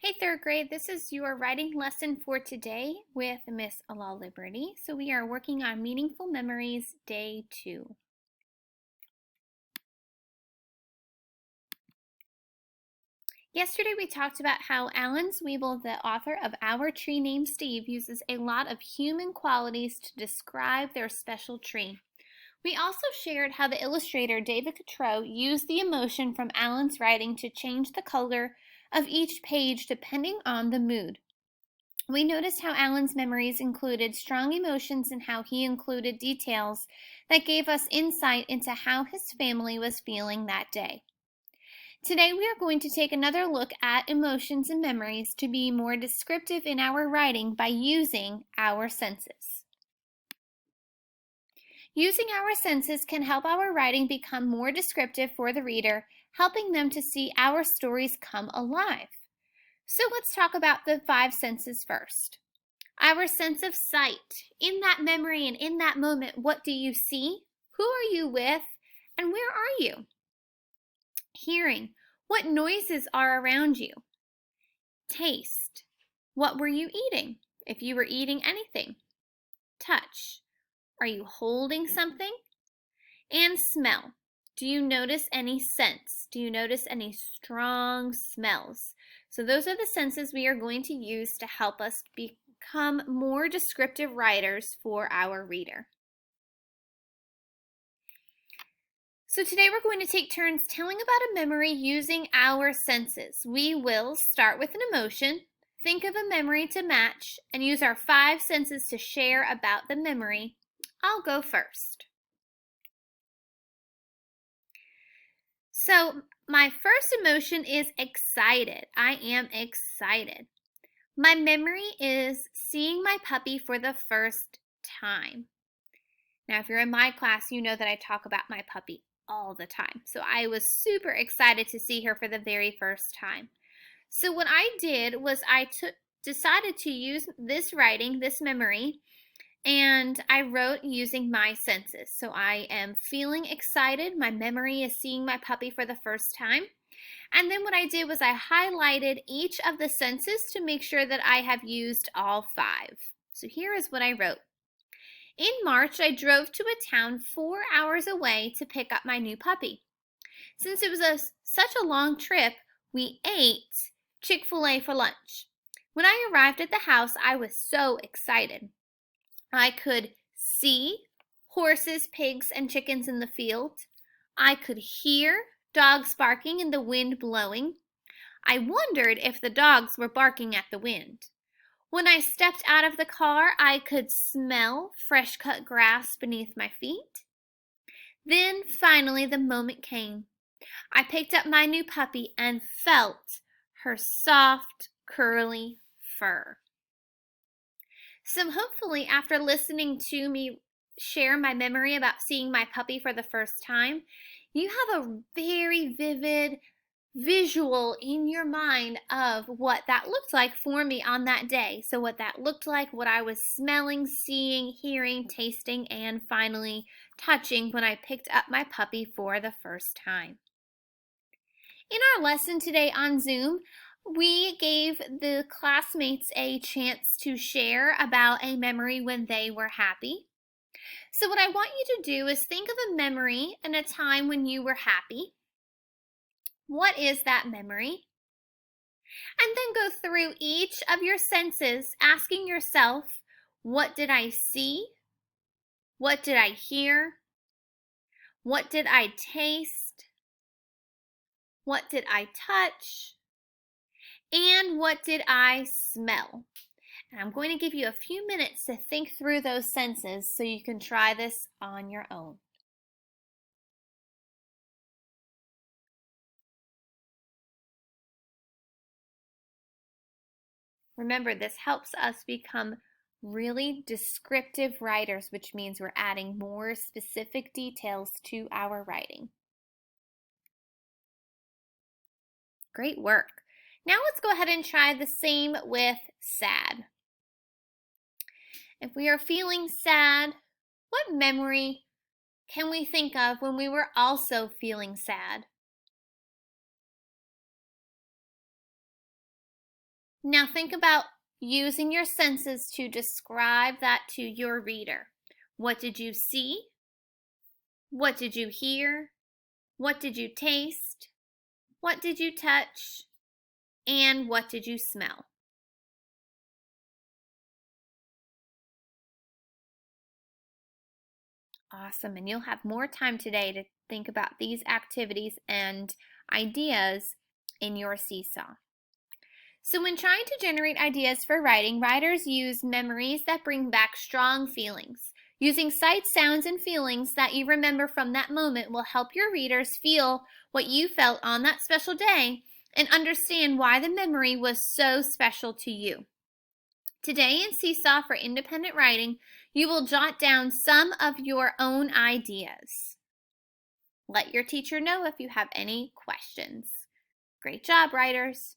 Hey, third grade, this is your writing lesson for today with Miss Alal Liberty. So we are working on Meaningful Memories, Day 2. Yesterday we talked about how Alan Zwiebel, the author of Our Tree Named Steve, uses a lot of human qualities to describe their special tree. We also shared how the illustrator David Cottrell used the emotion from Alan's writing to change the color of each page depending on the mood. We noticed how Alan's memories included strong emotions and how he included details that gave us insight into how his family was feeling that day. Today we are going to take another look at emotions and memories to be more descriptive in our writing by using our senses. Using our senses can help our writing become more descriptive for the reader, helping them to see our stories come alive. So let's talk about the 5 senses first. Our sense of sight. In that memory and in that moment, what do you see? Who are you with? And where are you? Hearing. What noises are around you? Taste. What were you eating? If you were eating anything. Touch. Are you holding something? And smell. Do you notice any scents? Do you notice any strong smells? So those are the senses we are going to use to help us become more descriptive writers for our reader. So today we're going to take turns telling about a memory using our senses. We will start with an emotion, think of a memory to match, and use our 5 senses to share about the memory. I'll go first. So my first emotion is excited. I am excited. My memory is seeing my puppy for the first time. Now, if you're in my class, you know that I talk about my puppy all the time. So I was super excited to see her for the very first time. So what I did was I decided to use this writing, this memory, and I wrote using my senses. So I am feeling excited. My memory is seeing my puppy for the first time. And then what I did was I highlighted each of the senses to make sure that I have used all 5. So here is what I wrote. In March, I drove to a town 4 hours away to pick up my new puppy. Since it was such a long trip, we ate Chick-fil-A for lunch. When I arrived at the house, I was so excited. I could see horses, pigs, and chickens in the field. I could hear dogs barking and the wind blowing. I wondered if the dogs were barking at the wind. When I stepped out of the car, I could smell fresh cut grass beneath my feet. Then finally the moment came. I picked up my new puppy and felt her soft, curly fur. So hopefully after listening to me share my memory about seeing my puppy for the first time, you have a very vivid visual in your mind of what that looked like for me on that day. So what that looked like, what I was smelling, seeing, hearing, tasting, and finally touching when I picked up my puppy for the first time. In our lesson today on Zoom, we gave the classmates a chance to share about a memory when they were happy. So what I want you to do is think of a memory and a time when you were happy. What is that memory? And then go through each of your senses, asking yourself, what did I see? What did I hear? What did I taste? What did I touch? And what did I smell? And I'm going to give you a few minutes to think through those senses so you can try this on your own. Remember, this helps us become really descriptive writers, which means we're adding more specific details to our writing. Great work. Now let's go ahead and try the same with sad. If we are feeling sad, what memory can we think of when we were also feeling sad? Now think about using your senses to describe that to your reader. What did you see? What did you hear? What did you taste? What did you touch? And what did you smell? Awesome. And you'll have more time today to think about these activities and ideas in your seesaw. So when trying to generate ideas for writing, writers use memories that bring back strong feelings. Using sights, sounds, and feelings that you remember from that moment will help your readers feel what you felt on that special day and understand why the memory was so special to you. Today in Seesaw for Independent Writing, you will jot down some of your own ideas. Let your teacher know if you have any questions. Great job, writers!